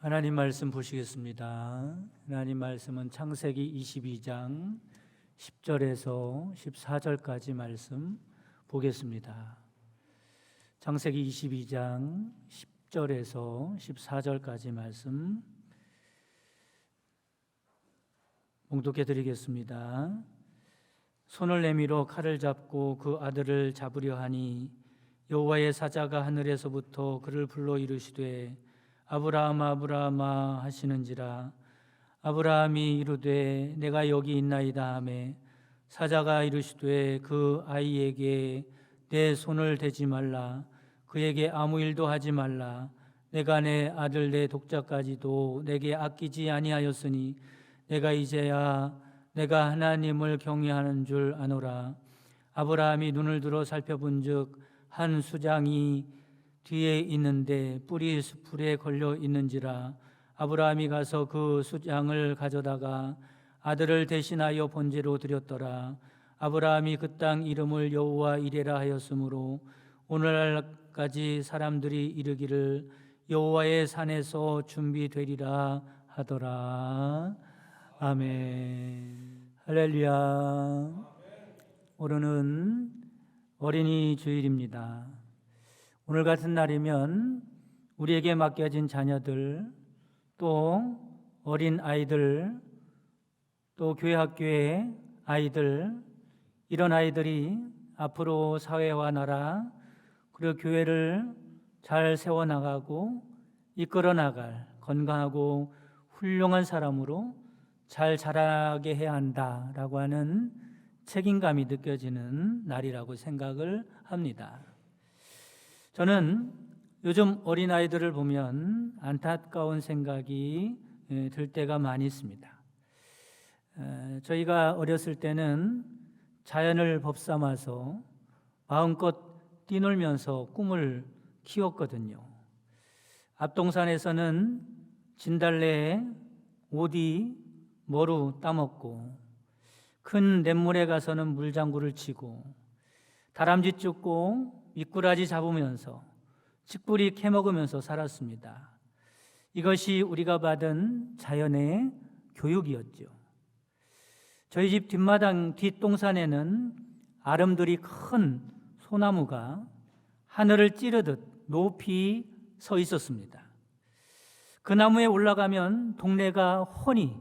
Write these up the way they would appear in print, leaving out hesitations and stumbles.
하나님 말씀 보시겠습니다. 하나님 말씀은 창세기 22장 10절에서 14절까지 말씀 보겠습니다. 창세기 22장 10절에서 14절까지 말씀 봉독해 드리겠습니다. 손을 내밀어 칼을 잡고 그 아들을 잡으려 하니 여호와의 사자가 하늘에서부터 그를 불러 이르시되 아브라함아 아브라함아 하시는지라. 아브라함이 이르되 내가 여기 있나이다 하매 사자가 이르시되 그 아이에게 내 손을 대지 말라. 그에게 아무 일도 하지 말라. 내가 내 아들 내 독자까지도 내게 아끼지 아니하였으니 내가 이제야 내가 하나님을 경외하는 줄 아노라. 아브라함이 눈을 들어 살펴본즉 한 수장이 뒤에 있는데 뿔이 수풀에 걸려 있는지라. 아브라함이 가서 그 수장을 가져다가 아들을 대신하여 번제로 드렸더라. 아브라함이 그 땅 이름을 여호와 이레라 하였으므로 오늘날까지 사람들이 이르기를 여호와의 산에서 준비되리라 하더라. 아멘. 할렐루야. 오늘은 어린이 주일입니다. 오늘 같은 날이면 우리에게 맡겨진 자녀들, 또 어린 아이들, 또 교회 학교의 아이들, 이런 아이들이 앞으로 사회와 나라 그리고 교회를 잘 세워나가고 이끌어 나갈 건강하고 훌륭한 사람으로 잘 자라게 해야 한다라고 하는 책임감이 느껴지는 날이라고 생각을 합니다. 저는 요즘 어린아이들을 보면 안타까운 생각이 들 때가 많이 있습니다. 저희가 어렸을 때는 자연을 법삼아서 마음껏 뛰놀면서 꿈을 키웠거든요. 앞동산에서는 진달래, 오디, 머루 따먹고 큰 냇물에 가서는 물장구를 치고 다람쥐 쫓고 미꾸라지 잡으면서 칡뿌리 캐먹으면서 살았습니다. 이것이 우리가 받은 자연의 교육이었죠. 저희 집 뒷마당 뒷동산에는 아름드리 큰 소나무가 하늘을 찌르듯 높이 서 있었습니다. 그 나무에 올라가면 동네가 훤히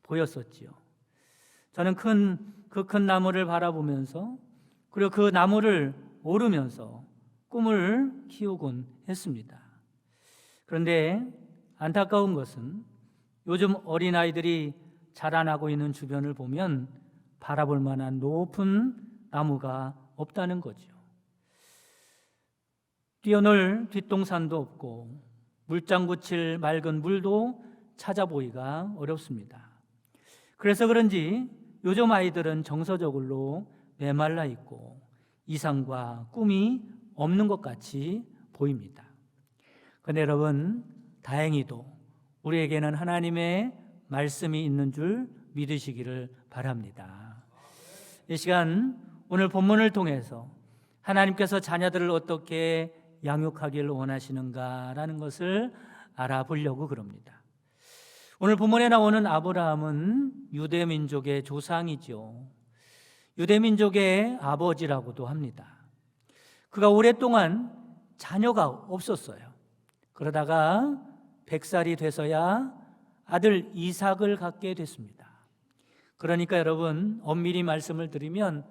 보였었지요. 저는 그 큰 나무를 바라보면서 그리고 그 나무를 오르면서 꿈을 키우곤 했습니다. 그런데 안타까운 것은 요즘 어린아이들이 자라나고 있는 주변을 보면 바라볼 만한 높은 나무가 없다는 거죠. 뛰어놀 뒷동산도 없고 물장구 칠 맑은 물도 찾아보기가 어렵습니다. 그래서 그런지 요즘 아이들은 정서적으로 메말라 있고 이상과 꿈이 없는 것 같이 보입니다. 그런데 여러분, 다행히도 우리에게는 하나님의 말씀이 있는 줄 믿으시기를 바랍니다. 이 시간 오늘 본문을 통해서 하나님께서 자녀들을 어떻게 양육하기를 원하시는가라는 것을 알아보려고 그럽니다. 오늘 본문에 나오는 아브라함은 유대민족의 조상이죠. 유대민족의 아버지라고도 합니다. 그가 오랫동안 자녀가 없었어요. 그러다가 100살이 돼서야 아들 이삭을 갖게 됐습니다. 그러니까 여러분, 엄밀히 말씀을 드리면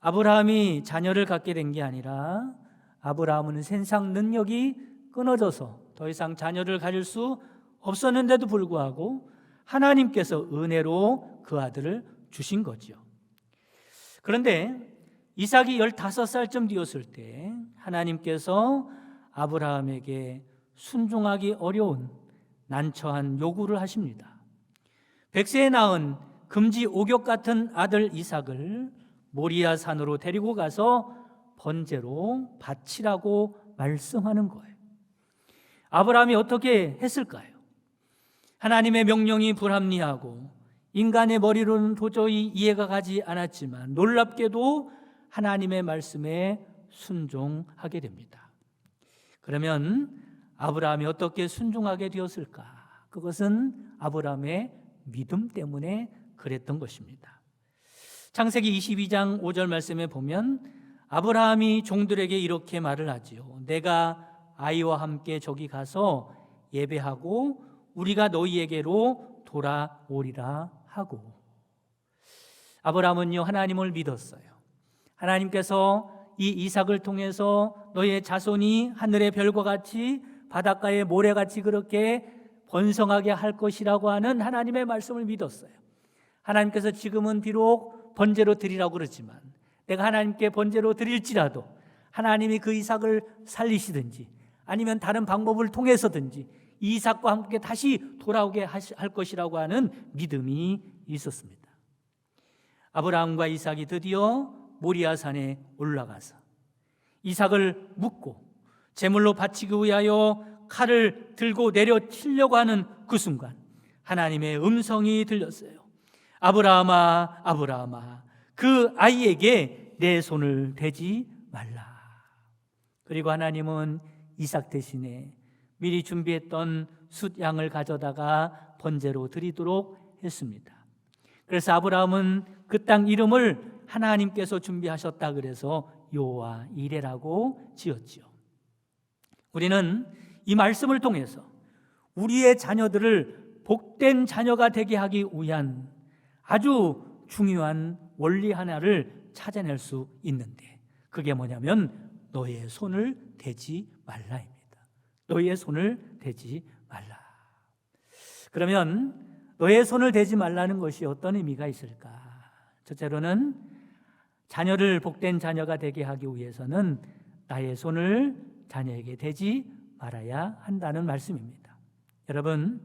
아브라함이 자녀를 갖게 된 게 아니라 아브라함은 생산 능력이 끊어져서 더 이상 자녀를 가질 수 없었는데도 불구하고 하나님께서 은혜로 그 아들을 주신 거죠. 그런데 이삭이 15살쯤 되었을 때 하나님께서 아브라함에게 순종하기 어려운 난처한 요구를 하십니다. 100세에 낳은 금지 오격 같은 아들 이삭을 모리아 산으로 데리고 가서 번제로 바치라고 말씀하는 거예요. 아브라함이 어떻게 했을까요? 하나님의 명령이 불합리하고 인간의 머리로는 도저히 이해가 가지 않았지만 놀랍게도 하나님의 말씀에 순종하게 됩니다. 그러면 아브라함이 어떻게 순종하게 되었을까? 그것은 아브라함의 믿음 때문에 그랬던 것입니다. 창세기 22장 5절 말씀에 보면 아브라함이 종들에게 이렇게 말을 하지요. 내가 아이와 함께 저기 가서 예배하고 우리가 너희에게로 돌아오리라 하고. 아브라함은요, 하나님을 믿었어요. 하나님께서 이 이삭을 통해서 너희의 자손이 하늘의 별과 같이 바닷가의 모래같이 그렇게 번성하게 할 것이라고 하는 하나님의 말씀을 믿었어요. 하나님께서 지금은 비록 번제로 드리라고 그러지만 내가 하나님께 번제로 드릴지라도 하나님이 그 이삭을 살리시든지 아니면 다른 방법을 통해서든지 이삭과 함께 다시 돌아오게 할 것이라고 하는 믿음이 있었습니다. 아브라함과 이삭이 드디어 모리아산에 올라가서 이삭을 묻고 제물로 바치기 위하여 칼을 들고 내려치려고 하는 그 순간 하나님의 음성이 들렸어요. 아브라함아, 아브라함아, 그 아이에게 내 손을 대지 말라. 그리고 하나님은 이삭 대신에 미리 준비했던 숫양을 가져다가 번제로 드리도록 했습니다. 그래서 아브라함은 그 땅 이름을 하나님께서 준비하셨다 그래서 여호와 이레라고 지었지요. 우리는 이 말씀을 통해서 우리의 자녀들을 복된 자녀가 되게 하기 위한 아주 중요한 원리 하나를 찾아낼 수 있는데 그게 뭐냐면 너의 손을 대지 말라입니다. 너의 손을 대지 말라. 그러면 너의 손을 대지 말라는 것이 어떤 의미가 있을까? 첫째로는 자녀를 복된 자녀가 되게 하기 위해서는 나의 손을 자녀에게 대지 말아야 한다는 말씀입니다. 여러분,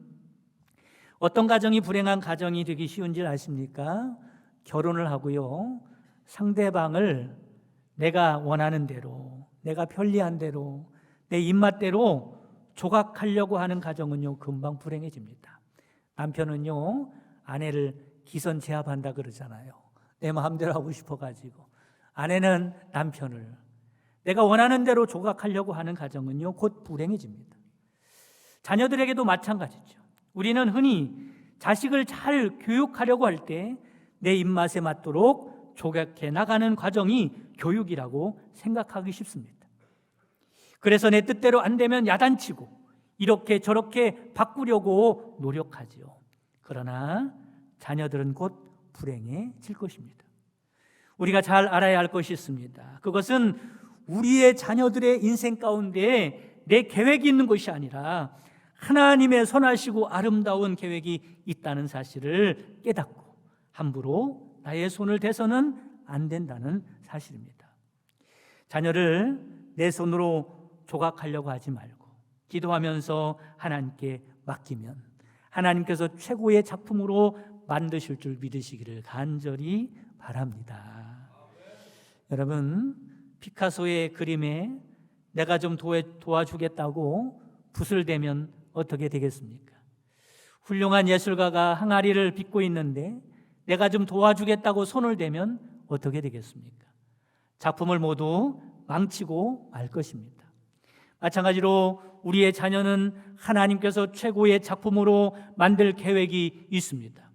어떤 가정이 불행한 가정이 되기 쉬운 줄 아십니까? 결혼을 하고요, 상대방을 내가 원하는 대로, 내가 편리한 대로, 내 입맛대로 조각하려고 하는 가정은요, 금방 불행해집니다. 남편은요, 아내를 기선 제압한다 그러잖아요. 내 마음대로 하고 싶어가지고. 아내는 남편을 내가 원하는 대로 조각하려고 하는 가정은요, 곧 불행해집니다. 자녀들에게도 마찬가지죠. 우리는 흔히 자식을 잘 교육하려고 할 때 내 입맛에 맞도록 조각해 나가는 과정이 교육이라고 생각하기 쉽습니다. 그래서 내 뜻대로 안 되면 야단치고 이렇게 저렇게 바꾸려고 노력하지요. 그러나 자녀들은 곧 불행해질 것입니다. 우리가 잘 알아야 할 것이 있습니다. 그것은 우리의 자녀들의 인생 가운데 내 계획이 있는 것이 아니라 하나님의 선하시고 아름다운 계획이 있다는 사실을 깨닫고 함부로 나의 손을 대서는 안 된다는 사실입니다. 자녀를 내 손으로 조각하려고 하지 말고 기도하면서 하나님께 맡기면 하나님께서 최고의 작품으로 만드실 줄 믿으시기를 간절히 바랍니다. 여러분, 피카소의 그림에 내가 좀 도와주겠다고 붓을 대면 어떻게 되겠습니까? 훌륭한 예술가가 항아리를 빚고 있는데 내가 좀 도와주겠다고 손을 대면 어떻게 되겠습니까? 작품을 모두 망치고 말 것입니다. 마찬가지로 우리의 자녀는 하나님께서 최고의 작품으로 만들 계획이 있습니다.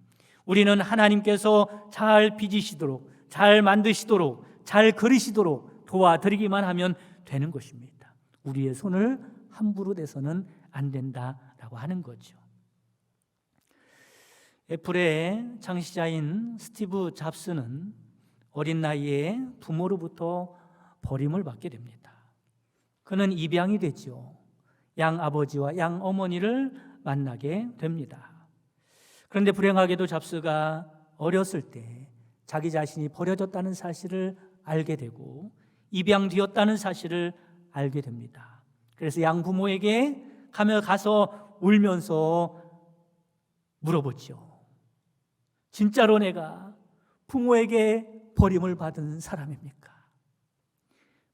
우리는 하나님께서 잘 빚으시도록, 잘 만드시도록, 잘 그리시도록 도와드리기만 하면 되는 것입니다. 우리의 손을 함부로 대서는 안 된다라고 하는 거죠. 애플의 창시자인 스티브 잡스는 어린 나이에 부모로부터 버림을 받게 됩니다. 그는 입양이 됐죠. 양아버지와 양어머니를 만나게 됩니다. 그런데 불행하게도 잡스가 어렸을 때 자기 자신이 버려졌다는 사실을 알게 되고 입양되었다는 사실을 알게 됩니다. 그래서 양부모에게 가서 울면서 물어보죠. 진짜로 내가 부모에게 버림을 받은 사람입니까?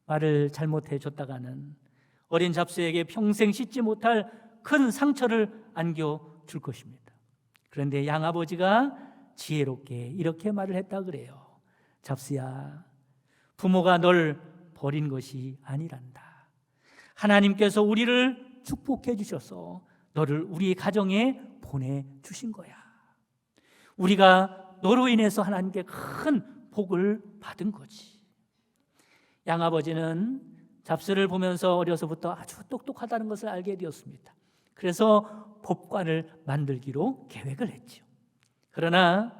말을 잘못해 줬다가는 어린 잡스에게 평생 씻지 못할 큰 상처를 안겨줄 것입니다. 그런데 양아버지가 지혜롭게 이렇게 말을 했다 그래요. 잡스야, 부모가 널 버린 것이 아니란다. 하나님께서 우리를 축복해 주셔서 너를 우리 가정에 보내주신 거야. 우리가 너로 인해서 하나님께 큰 복을 받은 거지. 양아버지는 잡스를 보면서 어려서부터 아주 똑똑하다는 것을 알게 되었습니다. 그래서 법관을 만들기로 계획을 했죠. 그러나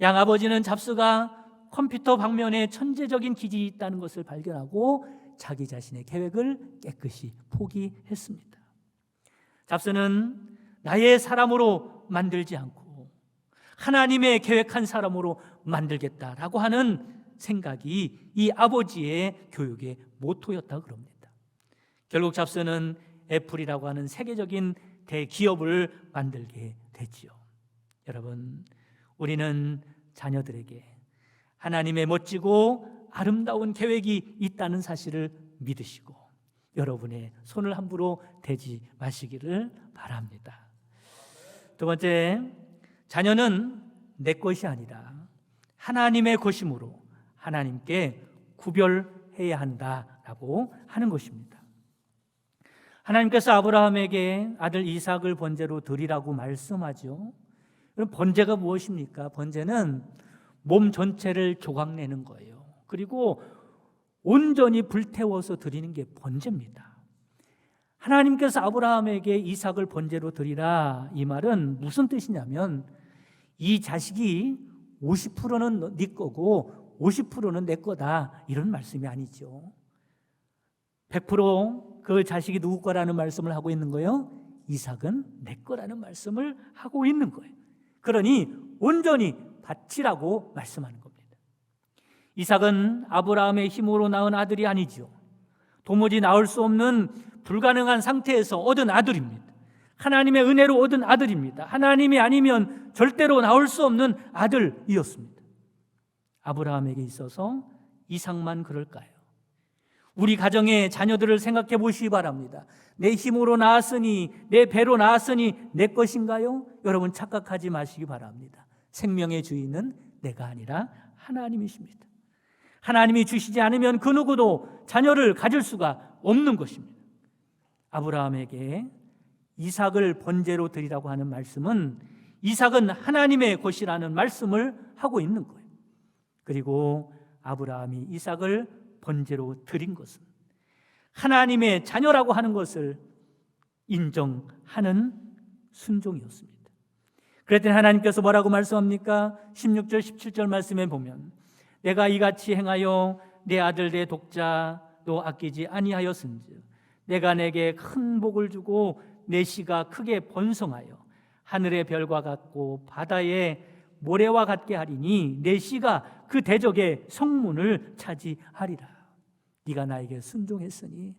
양아버지는 잡스가 컴퓨터 방면에 천재적인 기질이 있다는 것을 발견하고 자기 자신의 계획을 깨끗이 포기했습니다. 잡스는 나의 사람으로 만들지 않고 하나님의 계획한 사람으로 만들겠다라고 하는 생각이 이 아버지의 교육의 모토였다고 그럽니다. 결국 잡스는 애플이라고 하는 세계적인 대기업을 만들게 됐지요. 여러분, 우리는 자녀들에게 하나님의 멋지고 아름다운 계획이 있다는 사실을 믿으시고 여러분의 손을 함부로 대지 마시기를 바랍니다. 두 번째, 자녀는 내 것이 아니라 하나님의 것이므로 하나님께 구별해야 한다라고 하는 것입니다. 하나님께서 아브라함에게 아들 이삭을 번제로 드리라고 말씀하죠. 그럼 번제가 무엇입니까? 번제는 몸 전체를 조각내는 거예요. 그리고 온전히 불태워서 드리는 게 번제입니다. 하나님께서 아브라함에게 이삭을 번제로 드리라, 이 말은 무슨 뜻이냐면 이 자식이 50%는 네 거고 50%는 내 거다, 이런 말씀이 아니죠. 100% 그 자식이 누구 거라는 말씀을 하고 있는 거예요? 이삭은 내 거라는 말씀을 하고 있는 거예요. 그러니 온전히 바치라고 말씀하는 겁니다. 이삭은 아브라함의 힘으로 낳은 아들이 아니죠. 도무지 낳을 수 없는 불가능한 상태에서 얻은 아들입니다. 하나님의 은혜로 얻은 아들입니다. 하나님이 아니면 절대로 나올 수 없는 아들이었습니다. 아브라함에게 있어서 이삭만 그럴까요? 우리 가정의 자녀들을 생각해 보시기 바랍니다. 내 힘으로 낳았으니, 내 배로 낳았으니 내 것인가요? 여러분, 착각하지 마시기 바랍니다. 생명의 주인은 내가 아니라 하나님이십니다. 하나님이 주시지 않으면 그 누구도 자녀를 가질 수가 없는 것입니다. 아브라함에게 이삭을 번제로 드리라고 하는 말씀은 이삭은 하나님의 것이라는 말씀을 하고 있는 거예요. 그리고 아브라함이 이삭을 번제로 드린 것은 하나님의 자녀라고 하는 것을 인정하는 순종이었습니다. 그랬더니 하나님께서 뭐라고 말씀합니까? 16절 17절 말씀에 보면 내가 이같이 행하여 내 아들 내 독자도 아끼지 아니하였은즉 내가 내게 큰 복을 주고 내 씨가 크게 번성하여 하늘의 별과 같고 바다의 모래와 같게 하리니 내 씨가 그 대적의 성문을 차지하리라. 네가 나에게 순종했으니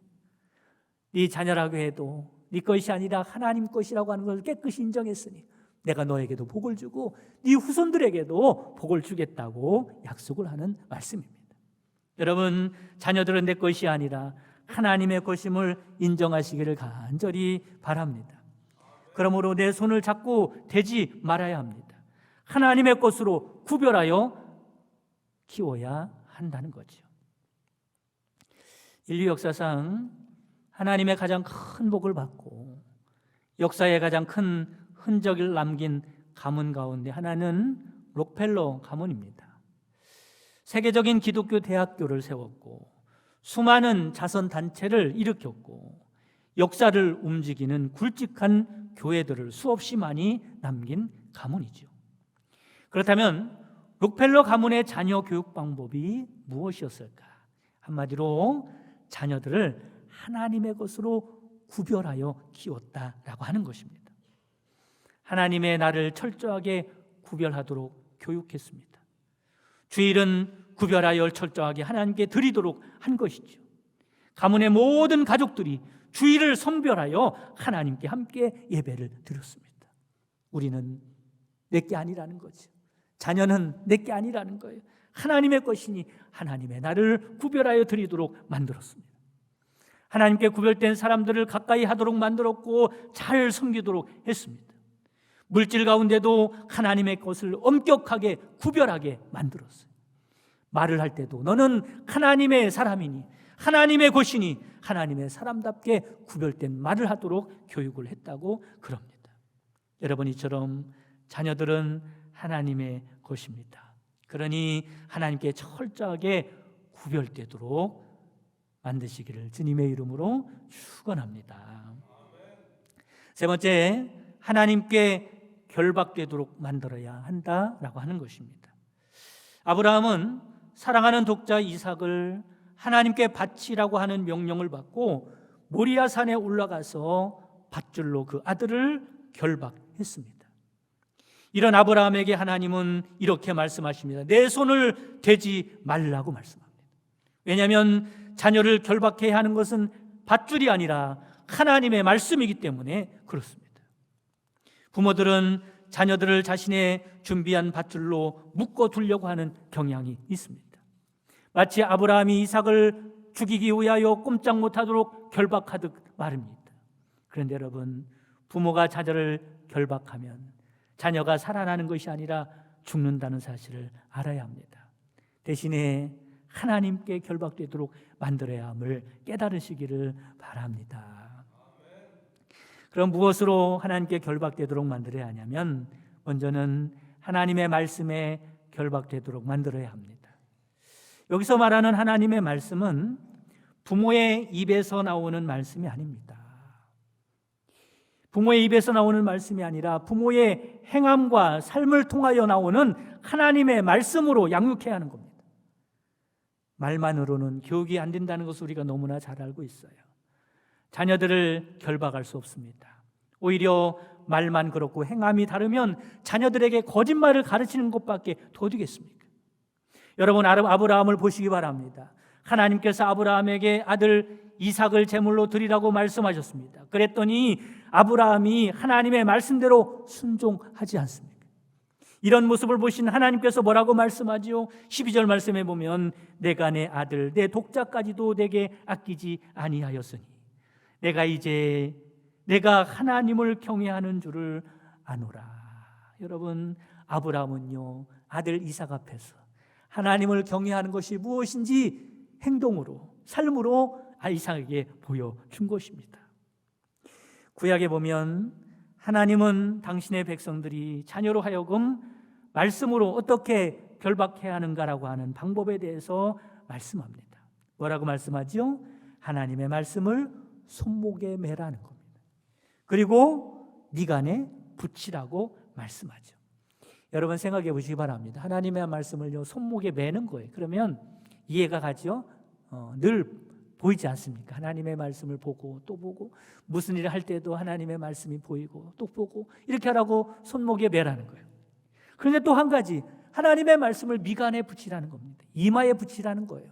네 자녀라고 해도 네 것이 아니라 하나님 것이라고 하는 것을 깨끗이 인정했으니 내가 너에게도 복을 주고 네 후손들에게도 복을 주겠다고 약속을 하는 말씀입니다. 여러분, 자녀들은 내 것이 아니라 하나님의 것임을 인정하시기를 간절히 바랍니다. 그러므로 내 손을 잡고 대지 말아야 합니다. 하나님의 것으로 구별하여 키워야 한다는 거죠. 인류 역사상 하나님의 가장 큰 복을 받고 역사에 가장 큰 흔적을 남긴 가문 가운데 하나는 록펠러 가문입니다. 세계적인 기독교 대학교를 세웠고 수많은 자선 단체를 일으켰고 역사를 움직이는 굵직한 교회들을 수없이 많이 남긴 가문이죠. 그렇다면 록펠러 가문의 자녀 교육 방법이 무엇이었을까? 한마디로 자녀들을 하나님의 것으로 구별하여 키웠다라고 하는 것입니다. 하나님의 나를 철저하게 구별하도록 교육했습니다. 주일은 구별하여 철저하게 하나님께 드리도록 한 것이죠. 가문의 모든 가족들이 주일을 선별하여 하나님께 함께 예배를 드렸습니다. 우리는 내게 아니라는 거죠. 자녀는 내게 아니라는 거예요. 하나님의 것이니 하나님의 나를 구별하여 드리도록 만들었습니다. 하나님께 구별된 사람들을 가까이 하도록 만들었고 잘 섬기도록 했습니다. 물질 가운데도 하나님의 것을 엄격하게 구별하게 만들었어요. 말을 할 때도 너는 하나님의 사람이니 하나님의 것이니 하나님의 사람답게 구별된 말을 하도록 교육을 했다고 그럽니다. 여러분, 이처럼 자녀들은 하나님의 것입니다. 그러니 하나님께 철저하게 구별되도록 만드시기를 주님의 이름으로 축원합니다. 세 번째, 하나님께 결박되도록 만들어야 한다라고 하는 것입니다. 아브라함은 사랑하는 독자 이삭을 하나님께 바치라고 하는 명령을 받고 모리아 산에 올라가서 밧줄로 그 아들을 결박했습니다. 이런 아브라함에게 하나님은 이렇게 말씀하십니다. 내 손을 대지 말라고 말씀합니다. 왜냐하면 자녀를 결박해야 하는 것은 밧줄이 아니라 하나님의 말씀이기 때문에 그렇습니다. 부모들은 자녀들을 자신의 준비한 밧줄로 묶어두려고 하는 경향이 있습니다. 마치 아브라함이 이삭을 죽이기 위하여 꼼짝 못하도록 결박하듯 말입니다. 그런데 여러분, 부모가 자녀를 결박하면 자녀가 살아나는 것이 아니라 죽는다는 사실을 알아야 합니다. 대신에 하나님께 결박되도록 만들어야 함을 깨달으시기를 바랍니다. 그럼 무엇으로 하나님께 결박되도록 만들어야 하냐면, 먼저는 하나님의 말씀에 결박되도록 만들어야 합니다. 여기서 말하는 하나님의 말씀은 부모의 입에서 나오는 말씀이 아닙니다. 부모의 입에서 나오는 말씀이 아니라 부모의 행함과 삶을 통하여 나오는 하나님의 말씀으로 양육해야 하는 겁니다. 말만으로는 교육이 안 된다는 것을 우리가 너무나 잘 알고 있어요. 자녀들을 결박할 수 없습니다. 오히려 말만 그렇고 행함이 다르면 자녀들에게 거짓말을 가르치는 것밖에 더 되겠습니까? 여러분, 아브라함을 보시기 바랍니다. 하나님께서 아브라함에게 아들 이삭을 제물로 드리라고 말씀하셨습니다. 그랬더니 아브라함이 하나님의 말씀대로 순종하지 않습니까? 이런 모습을 보신 하나님께서 뭐라고 말씀하지요? 12절 말씀에 보면 내가 내 아들 내 독자까지도 내게 아끼지 아니하였으니 내가 하나님을 경외하는 줄을 아노라. 여러분, 아브라함은요, 아들 이삭 앞에서 하나님을 경외하는 것이 무엇인지 행동으로, 삶으로 이삭에게 보여준 것입니다. 구약에 보면 하나님은 당신의 백성들이 자녀로 하여금 말씀으로 어떻게 결박해야 하는가라고 하는 방법에 대해서 말씀합니다. 뭐라고 말씀하지요? 하나님의 말씀을 손목에 매라는 겁니다. 그리고 미간에 붙이라고 말씀하죠. 여러분, 생각해 보시기 바랍니다. 하나님의 말씀을요, 손목에 매는 거예요. 그러면 이해가 가죠? 늘 보이지 않습니까? 하나님의 말씀을 보고 또 보고, 무슨 일을 할 때도 하나님의 말씀이 보이고 또 보고, 이렇게 하라고 손목에 매라는 거예요. 그런데 또 한 가지, 하나님의 말씀을 미간에 붙이라는 겁니다. 이마에 붙이라는 거예요.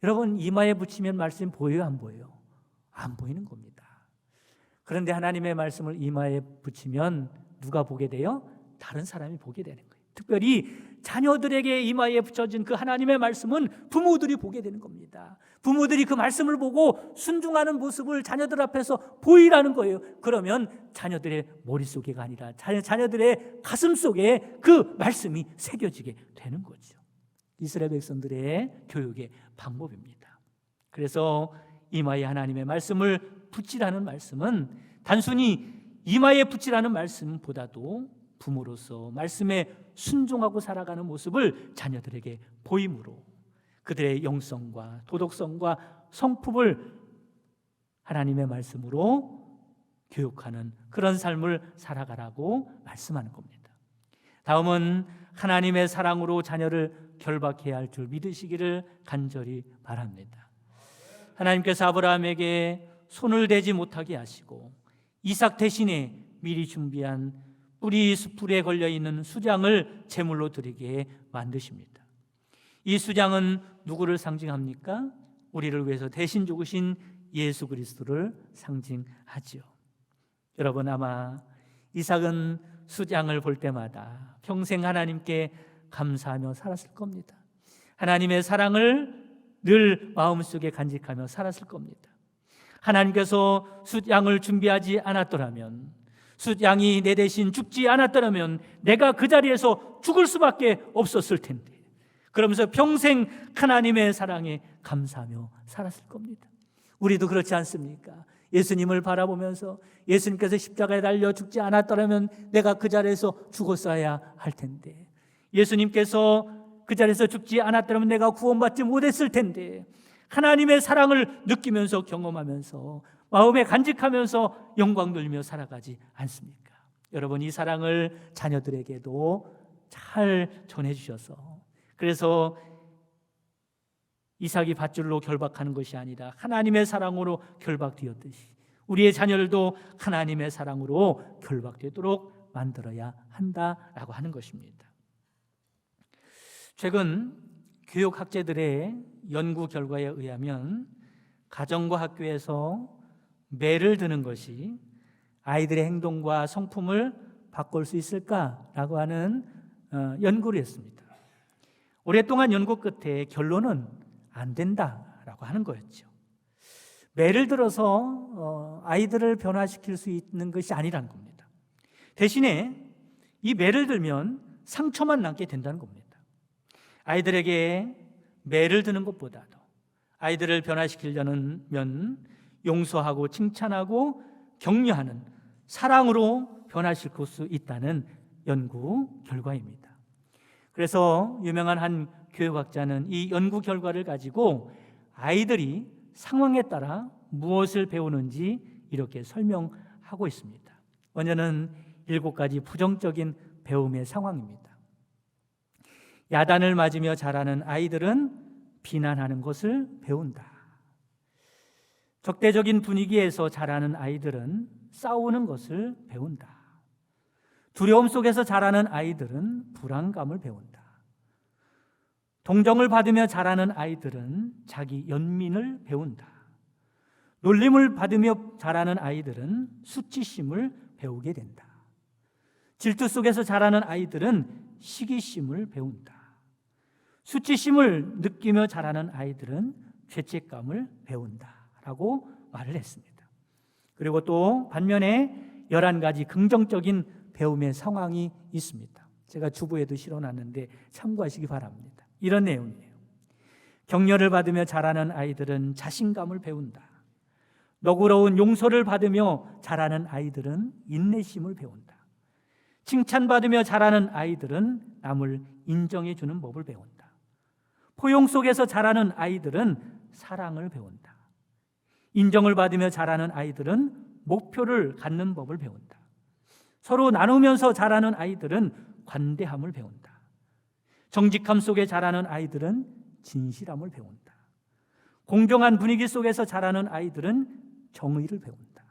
여러분, 이마에 붙이면 말씀이 보여요, 안 보여요? 안 보이는 겁니다. 그런데 하나님의 말씀을 이마에 붙이면 누가 보게 돼요? 다른 사람이 보게 되는 거예요. 특별히 자녀들에게 이마에 붙여진 그 하나님의 말씀은 부모들이 보게 되는 겁니다. 부모들이 그 말씀을 보고 순종하는 모습을 자녀들 앞에서 보이라는 거예요. 그러면 자녀들의 머릿속에가 아니라 자녀들의 가슴 속에 그 말씀이 새겨지게 되는 거죠. 이스라엘 백성들의 교육의 방법입니다. 그래서 이마에 하나님의 말씀을 붙이라는 말씀은 단순히 이마에 붙이라는 말씀보다도 부모로서 말씀에 순종하고 살아가는 모습을 자녀들에게 보임으로 그들의 영성과 도덕성과 성품을 하나님의 말씀으로 교육하는 그런 삶을 살아가라고 말씀하는 겁니다. 다음은 하나님의 사랑으로 자녀를 결박해야 할 줄 믿으시기를 간절히 바랍니다. 하나님께서 아브라함에게 손을 대지 못하게 하시고 이삭 대신에 미리 준비한 뿌리 숯불에 걸려있는 수장을 제물로 드리게 만드십니다. 이 수장은 누구를 상징합니까? 우리를 위해서 대신 죽으신 예수 그리스도를 상징하지요. 여러분, 아마 이삭은 수장을 볼 때마다 평생 하나님께 감사하며 살았을 겁니다. 하나님의 사랑을 늘 마음속에 간직하며 살았을 겁니다. 하나님께서 숫양을 준비하지 않았더라면, 숫양이 내 대신 죽지 않았더라면 내가 그 자리에서 죽을 수밖에 없었을 텐데, 그러면서 평생 하나님의 사랑에 감사하며 살았을 겁니다. 우리도 그렇지 않습니까? 예수님을 바라보면서 예수님께서 십자가에 달려 죽지 않았더라면 내가 그 자리에서 죽었어야 할 텐데, 예수님께서 그 자리에서 죽지 않았더라면 내가 구원받지 못했을 텐데, 하나님의 사랑을 느끼면서 경험하면서 마음에 간직하면서 영광 돌리며 살아가지 않습니까? 여러분, 이 사랑을 자녀들에게도 잘 전해주셔서, 그래서 이삭이 밧줄로 결박하는 것이 아니라 하나님의 사랑으로 결박되었듯이 우리의 자녀들도 하나님의 사랑으로 결박되도록 만들어야 한다라고 하는 것입니다. 최근 교육학자들의 연구 결과에 의하면 가정과 학교에서 매를 드는 것이 아이들의 행동과 성품을 바꿀 수 있을까라고 하는 연구를 했습니다. 오랫동안 연구 끝에 결론은 안 된다라고 하는 거였죠. 매를 들어서 아이들을 변화시킬 수 있는 것이 아니라는 겁니다. 대신에 이 매를 들면 상처만 남게 된다는 겁니다. 아이들에게 매를 드는 것보다도 아이들을 변화시키려면 용서하고 칭찬하고 격려하는 사랑으로 변화시킬 수 있다는 연구 결과입니다. 그래서 유명한 한 교육학자는 이 연구 결과를 가지고 아이들이 상황에 따라 무엇을 배우는지 이렇게 설명하고 있습니다. 먼저는 7가지 부정적인 배움의 상황입니다. 야단을 맞으며 자라는 아이들은 비난하는 것을 배운다. 적대적인 분위기에서 자라는 아이들은 싸우는 것을 배운다. 두려움 속에서 자라는 아이들은 불안감을 배운다. 동정을 받으며 자라는 아이들은 자기 연민을 배운다. 놀림을 받으며 자라는 아이들은 수치심을 배우게 된다. 질투 속에서 자라는 아이들은 시기심을 배운다. 수치심을 느끼며 자라는 아이들은 죄책감을 배운다라고 말을 했습니다. 그리고 또 반면에 11가지 긍정적인 배움의 상황이 있습니다. 제가 주부에도 실어놨는데 참고하시기 바랍니다. 이런 내용이에요. 격려를 받으며 자라는 아이들은 자신감을 배운다. 너그러운 용서를 받으며 자라는 아이들은 인내심을 배운다. 칭찬받으며 자라는 아이들은 남을 인정해주는 법을 배운다. 포용 속에서 자라는 아이들은 사랑을 배운다. 인정을 받으며 자라는 아이들은 목표를 갖는 법을 배운다. 서로 나누면서 자라는 아이들은 관대함을 배운다. 정직함 속에 자라는 아이들은 진실함을 배운다. 공정한 분위기 속에서 자라는 아이들은 정의를 배운다.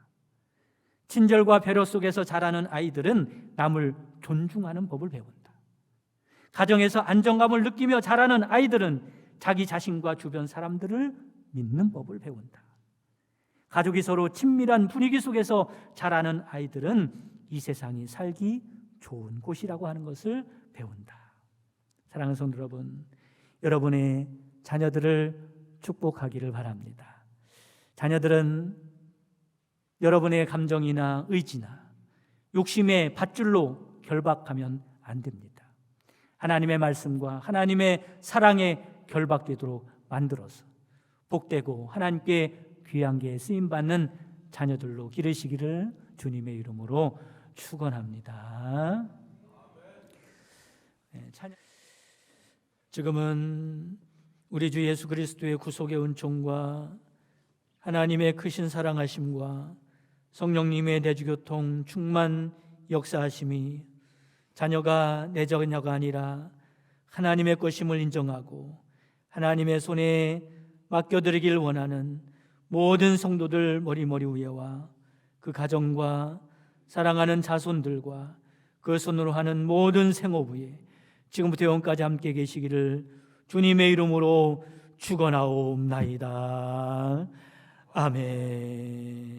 친절과 배려 속에서 자라는 아이들은 남을 존중하는 법을 배운다. 가정에서 안정감을 느끼며 자라는 아이들은 자기 자신과 주변 사람들을 믿는 법을 배운다. 가족이 서로 친밀한 분위기 속에서 자라는 아이들은 이 세상이 살기 좋은 곳이라고 하는 것을 배운다. 사랑하는 성도 여러분, 여러분의 자녀들을 축복하기를 바랍니다. 자녀들은 여러분의 감정이나 의지나 욕심의 밧줄로 결박하면 안 됩니다. 하나님의 말씀과 하나님의 사랑에 결박되도록 만들어서 복되고 하나님께 귀한 게 쓰임받는 자녀들로 기르시기를 주님의 이름으로 축원합니다. 지금은 우리 주 예수 그리스도의 구속의 은총과 하나님의 크신 사랑하심과 성령님의 내주교통 충만 역사하심이 자녀가 내 자녀가 아니라 하나님의 것임을 인정하고 하나님의 손에 맡겨드리길 원하는 모든 성도들 머리머리 위에와 그 가정과 사랑하는 자손들과 그 손으로 하는 모든 생업 위에 지금부터 영원까지 함께 계시기를 주님의 이름으로 축원하옵나이다. 아멘.